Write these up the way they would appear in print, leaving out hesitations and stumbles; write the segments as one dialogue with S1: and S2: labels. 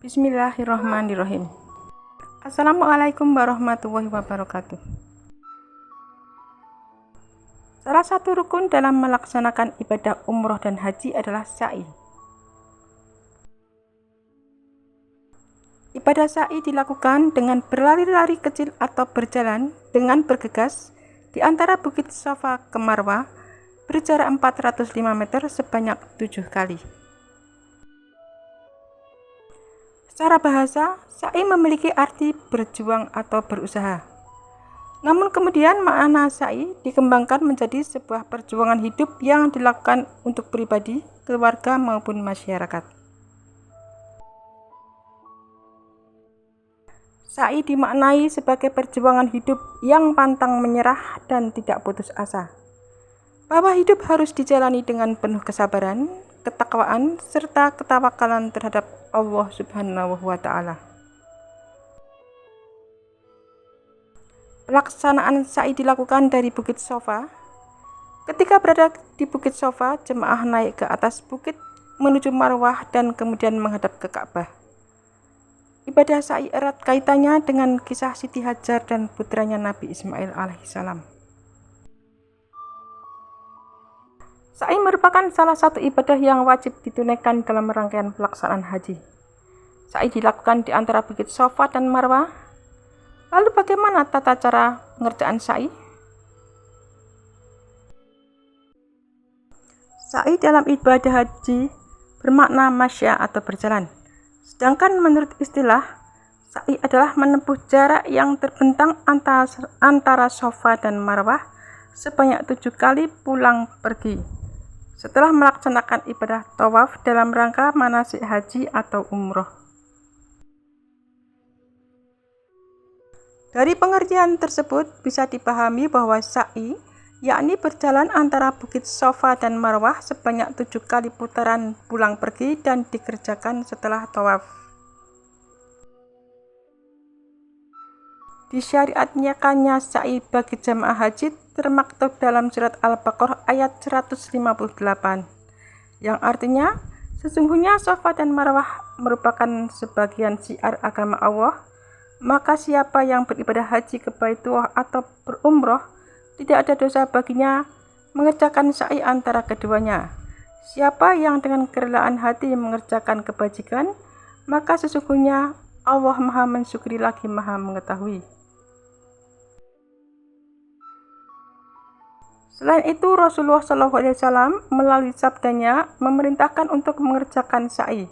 S1: Bismillahirrahmanirrahim. Assalamualaikum warahmatullahi wabarakatuh. Salah satu rukun dalam melaksanakan ibadah umroh dan haji adalah sa'i. Ibadah sa'i dilakukan dengan berlari-lari kecil atau berjalan dengan bergegas di antara Bukit Shafa ke Marwah berjarak 405 meter sebanyak 7 kali. Secara bahasa, sa'i memiliki arti berjuang atau berusaha. Namun kemudian makna sa'i dikembangkan menjadi sebuah perjuangan hidup yang dilakukan untuk pribadi, keluarga maupun masyarakat. Sa'i dimaknai sebagai perjuangan hidup yang pantang menyerah dan tidak putus asa. Bahwa hidup harus dijalani dengan penuh kesabaran, ketakwaan, serta ketawakalan terhadap Allah Subhanahu wa Ta'ala. Pelaksanaan sa'i dilakukan dari Bukit Shafa. Ketika berada di Bukit Shafa, jemaah naik ke atas bukit menuju Marwah dan kemudian menghadap ke Ka'bah. Ibadah sa'i erat kaitannya dengan kisah Siti Hajar dan putranya Nabi Ismail alaihissalam. Sa'i merupakan salah satu ibadah yang wajib ditunaikan dalam rangkaian pelaksanaan haji. Sa'i dilakukan di antara Bukit Shafa dan Marwah. Lalu bagaimana tata cara pengerjaan sa'i? Sa'i dalam ibadah haji bermakna masya atau berjalan. Sedangkan menurut istilah, sa'i adalah menempuh jarak yang terbentang antara Shafa dan Marwah sebanyak 7 kali pulang pergi, setelah melaksanakan ibadah tawaf dalam rangka manasik haji atau umroh. Dari pengertian tersebut bisa dipahami bahwa sa'i yakni berjalan antara Bukit Shafa dan Marwah sebanyak 7 kali putaran pulang pergi dan dikerjakan setelah tawaf. Disyariatkannya sa'i bagi jamaah haji termaktub dalam surat Al-Baqarah ayat 158 yang artinya sesungguhnya Shafa dan Marwah merupakan sebagian syiar agama Allah, maka siapa yang beribadah haji ke Baitullah atau berumroh tidak ada dosa baginya mengerjakan sa'i antara keduanya. Siapa yang dengan kerelaan hati mengerjakan kebajikan, maka sesungguhnya Allah Maha mensyukuri lagi Maha mengetahui. Selain itu, Rasulullah SAW melalui sabdanya memerintahkan untuk mengerjakan sa'i.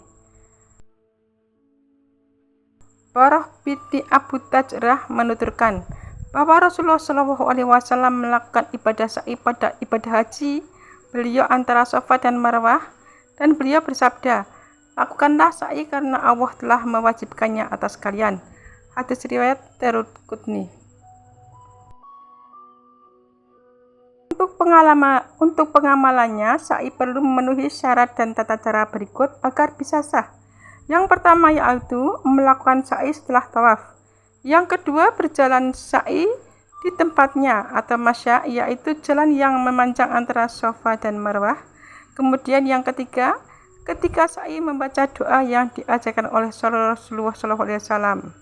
S1: Barah binti Abu Tajrah menuturkan bahwa Rasulullah SAW melakukan ibadah sa'i pada ibadah haji beliau antara Shafa dan Marwah, dan beliau bersabda, "Lakukanlah sa'i karena Allah telah mewajibkannya atas kalian." Hadis riwayat Daruqutni. Untuk pengamalannya, sa'i perlu memenuhi syarat dan tata cara berikut agar bisa sah. Yang pertama yaitu melakukan sa'i setelah tawaf. Yang kedua, berjalan sa'i di tempatnya atau masya, yaitu jalan yang memanjang antara Shafa dan Marwah. Kemudian yang ketiga, ketika sa'i membaca doa yang diajarkan oleh Rasulullah SAW.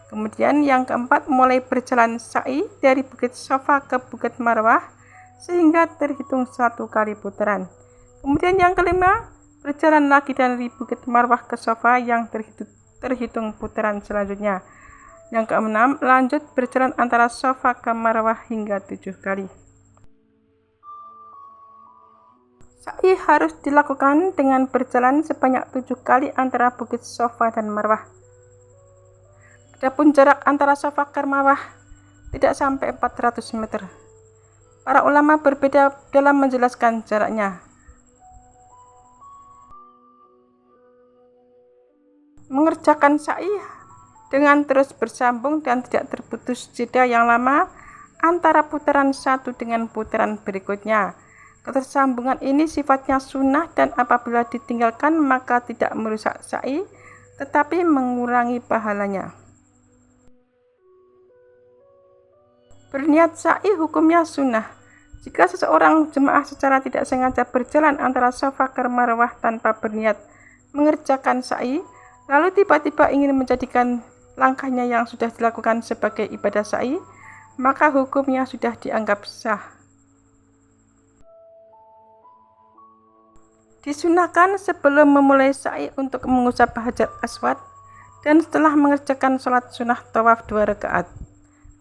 S1: Kemudian yang keempat, mulai berjalan sa'i dari Bukit Shafa ke Bukit Marwah sehingga terhitung 1 kali putaran. Kemudian yang kelima, berjalan lagi dari Bukit Marwah ke Shafa yang terhitung putaran selanjutnya. Yang keenam, lanjut berjalan antara Shafa ke Marwah hingga 7 kali. Sa'i harus dilakukan dengan berjalan sebanyak 7 kali antara Bukit Shafa dan Marwah. Adapun jarak antara Shafa ke Marwah tidak sampai 400 meter. Para ulama berbeda dalam menjelaskan jaraknya. Mengerjakan sa'i dengan terus bersambung dan tidak terputus jeda yang lama antara putaran satu dengan putaran berikutnya. Ketersambungan ini sifatnya sunnah dan apabila ditinggalkan maka tidak merusak sa'i tetapi mengurangi pahalanya. Berniat sa'i hukumnya sunnah. Jika seseorang jemaah secara tidak sengaja berjalan antara Shafa ke Marwah tanpa berniat mengerjakan sa'i, lalu tiba-tiba ingin menjadikan langkahnya yang sudah dilakukan sebagai ibadah sa'i, maka hukumnya sudah dianggap sah. Disunahkan sebelum memulai sa'i untuk mengusap Hajar Aswad dan setelah mengerjakan sholat sunnah tawaf 2 rakaat.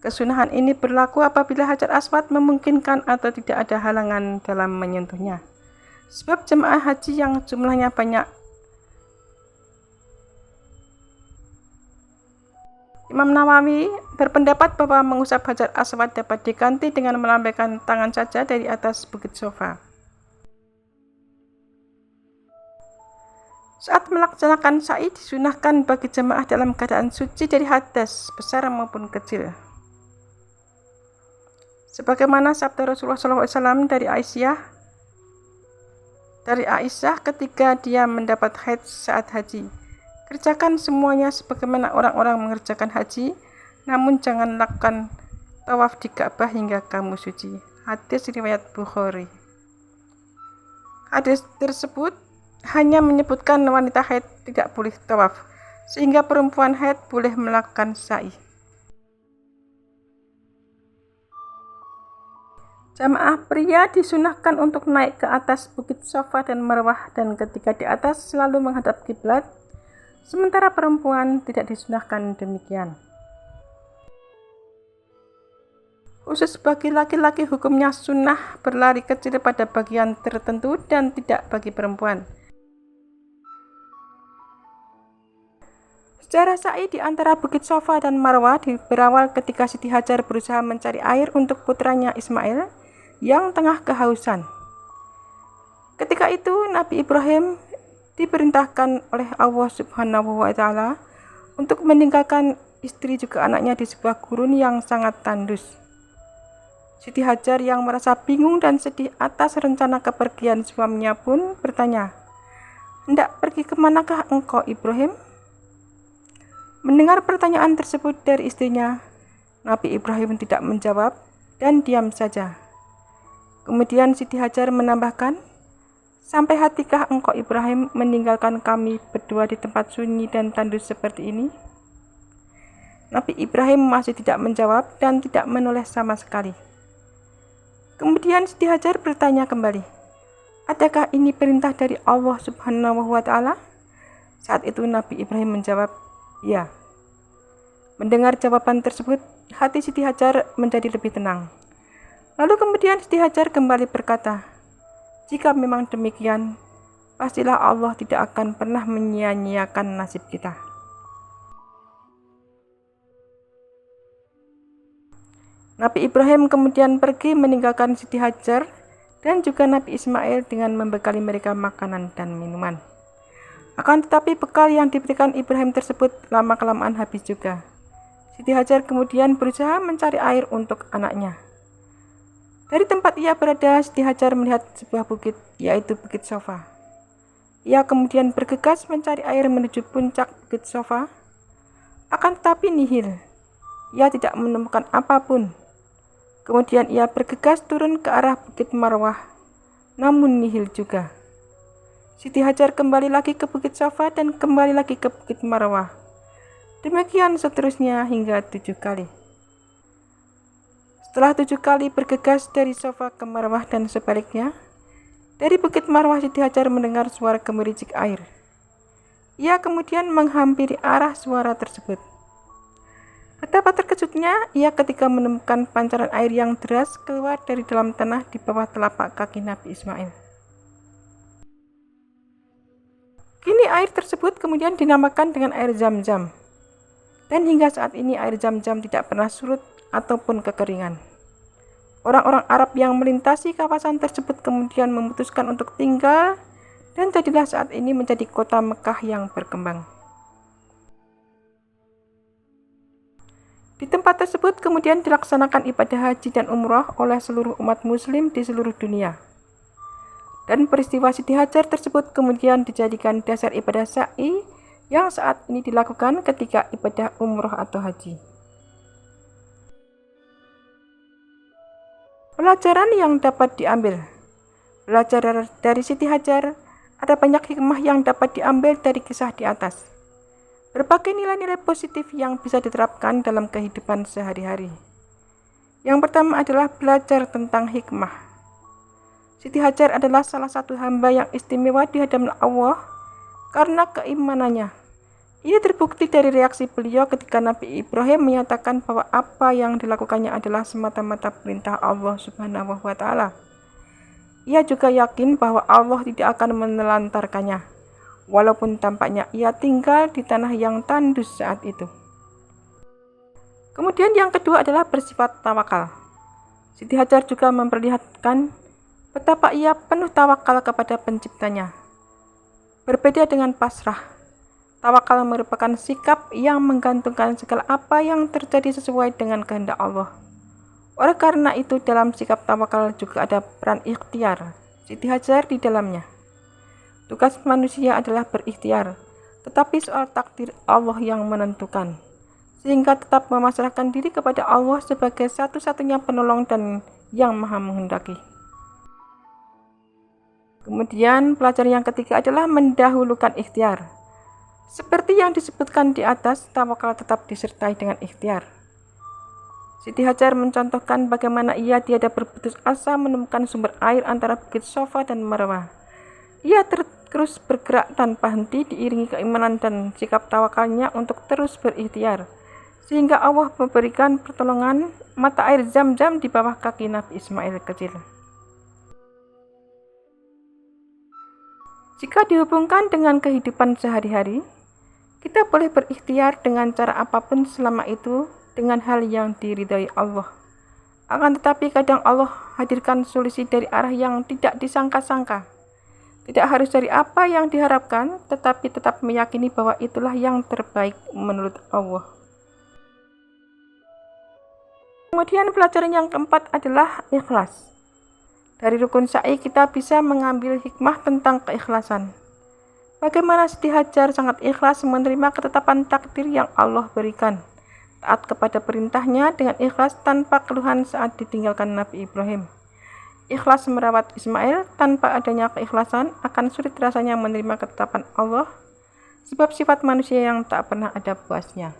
S1: Kesunahan ini berlaku apabila Hajar Aswad memungkinkan atau tidak ada halangan dalam menyentuhnya. Sebab jemaah haji yang jumlahnya banyak. Imam Nawawi berpendapat bahwa mengusap Hajar Aswad dapat diganti dengan melambaikan tangan saja dari atas Bukit Sofa. Saat melaksanakan sa'i disunahkan bagi jemaah dalam keadaan suci dari hadas besar maupun kecil. Sebagaimana sabda Rasulullah SAW dari Aisyah ketika dia mendapat haid saat haji. Kerjakan semuanya sebagaimana orang-orang mengerjakan haji, namun jangan lakukan tawaf di Ka'bah hingga kamu suci. Hadis riwayat Bukhari. Hadis tersebut hanya menyebutkan wanita haid tidak boleh tawaf, sehingga perempuan haid boleh melakukan sa'i. Jamaah pria disunahkan untuk naik ke atas Bukit Safa dan Marwah dan ketika di atas selalu menghadap kiblat, sementara perempuan tidak disunahkan demikian. Khusus bagi laki-laki hukumnya sunnah berlari kecil pada bagian tertentu dan tidak bagi perempuan. Sejarah sa'i di antara Bukit Safa dan Marwah berawal ketika Siti Hajar berusaha mencari air untuk putranya Ismail yang tengah kehausan. Ketika itu Nabi Ibrahim diperintahkan oleh Allah Subhanahu wa Ta'ala untuk meninggalkan istri juga anaknya di sebuah gurun yang sangat tandus. Siti Hajar yang merasa bingung dan sedih atas rencana kepergian suaminya pun bertanya, "Hendak pergi kemanakah engkau, Ibrahim?" Mendengar pertanyaan tersebut dari istrinya, Nabi Ibrahim tidak menjawab dan diam saja. Kemudian Siti Hajar menambahkan, "Sampai hatikah engkau Ibrahim meninggalkan kami berdua di tempat sunyi dan tandus seperti ini?" Nabi Ibrahim masih tidak menjawab dan tidak menoleh sama sekali. Kemudian Siti Hajar bertanya kembali, "Adakah ini perintah dari Allah Subhanahu wa Ta'ala?" Saat itu Nabi Ibrahim menjawab, "Ya." Mendengar jawaban tersebut, hati Siti Hajar menjadi lebih tenang. Lalu kemudian Siti Hajar kembali berkata, "Jika memang demikian, pastilah Allah tidak akan pernah menyia-nyiakan nasib kita." Nabi Ibrahim kemudian pergi meninggalkan Siti Hajar dan juga Nabi Ismail dengan membekali mereka makanan dan minuman. Akan tetapi bekal yang diberikan Ibrahim tersebut lama-kelamaan habis juga. Siti Hajar kemudian berusaha mencari air untuk anaknya. Dari tempat ia berada, Siti Hajar melihat sebuah bukit, yaitu Bukit Safa. Ia kemudian bergegas mencari air menuju puncak Bukit Safa. Akan tetapi nihil. Ia tidak menemukan apapun. Kemudian ia bergegas turun ke arah Bukit Marwah, namun nihil juga. Siti Hajar kembali lagi ke Bukit Safa dan kembali lagi ke Bukit Marwah. Demikian seterusnya hingga 7 kali. Setelah 7 kali bergegas dari Safa ke Marwah dan sebaliknya, dari Bukit Marwah Siti Hajar mendengar suara gemericik air. Ia kemudian menghampiri arah suara tersebut. Betapa terkejutnya ia ketika menemukan pancaran air yang deras keluar dari dalam tanah di bawah telapak kaki Nabi Ismail. Kini air tersebut kemudian dinamakan dengan air Zam-Zam. Dan hingga saat ini air Zam-Zam tidak pernah surut ataupun kekeringan. Orang-orang Arab yang melintasi kawasan tersebut kemudian memutuskan untuk tinggal dan jadilah saat ini menjadi kota Mekah yang berkembang. Di tempat tersebut kemudian dilaksanakan ibadah haji dan umrah oleh seluruh umat muslim di seluruh dunia. Dan peristiwa Siti Hajar tersebut kemudian dijadikan dasar ibadah sa'i yang saat ini dilakukan ketika ibadah umrah atau haji. Pelajaran yang dapat diambil. Belajar dari Siti Hajar, ada banyak hikmah yang dapat diambil dari kisah di atas. Berbagai nilai-nilai positif yang bisa diterapkan dalam kehidupan sehari-hari. Yang pertama adalah belajar tentang hikmah. Siti Hajar adalah salah satu hamba yang istimewa di hadapan Allah karena keimanannya. Ini terbukti dari reaksi beliau ketika Nabi Ibrahim menyatakan bahwa apa yang dilakukannya adalah semata-mata perintah Allah Subhanahu wa Ta'ala. Ia juga yakin bahwa Allah tidak akan menelantarkannya, walaupun tampaknya ia tinggal di tanah yang tandus saat itu. Kemudian yang kedua adalah bersifat tawakal. Siti Hajar juga memperlihatkan betapa ia penuh tawakal kepada penciptanya. Berbeda dengan pasrah, tawakal merupakan sikap yang menggantungkan segala apa yang terjadi sesuai dengan kehendak Allah. Oleh karena itu, dalam sikap tawakal juga ada peran ikhtiar Siti Hajar di dalamnya. Tugas manusia adalah berikhtiar, tetapi soal takdir Allah yang menentukan, sehingga tetap memasrahkan diri kepada Allah sebagai satu-satunya penolong dan yang maha menghendaki. Kemudian pelajaran yang ketiga adalah mendahulukan ikhtiar. Seperti yang disebutkan di atas, tawakal tetap disertai dengan ikhtiar. Siti Hajar mencontohkan bagaimana ia tiada berputus asa menemukan sumber air antara Bukit Safa dan Marwah. Ia terus bergerak tanpa henti diiringi keimanan dan sikap tawakalnya untuk terus berikhtiar, sehingga Allah memberikan pertolongan mata air Zam-Zam di bawah kaki Nabi Ismail kecil. Jika dihubungkan dengan kehidupan sehari-hari, kita boleh berikhtiar dengan cara apapun selama itu dengan hal yang diridhai Allah. Akan tetapi kadang Allah hadirkan solusi dari arah yang tidak disangka-sangka. Tidak harus dari apa yang diharapkan, tetapi tetap meyakini bahwa itulah yang terbaik menurut Allah. Kemudian pelajaran yang keempat adalah ikhlas. Dari rukun sa'i kita bisa mengambil hikmah tentang keikhlasan. Bagaimana Siti Hajar sangat ikhlas menerima ketetapan takdir yang Allah berikan, taat kepada perintahnya dengan ikhlas tanpa keluhan saat ditinggalkan Nabi Ibrahim. Ikhlas merawat Ismail, tanpa adanya keikhlasan akan sulit rasanya menerima ketetapan Allah, sebab sifat manusia yang tak pernah ada puasnya.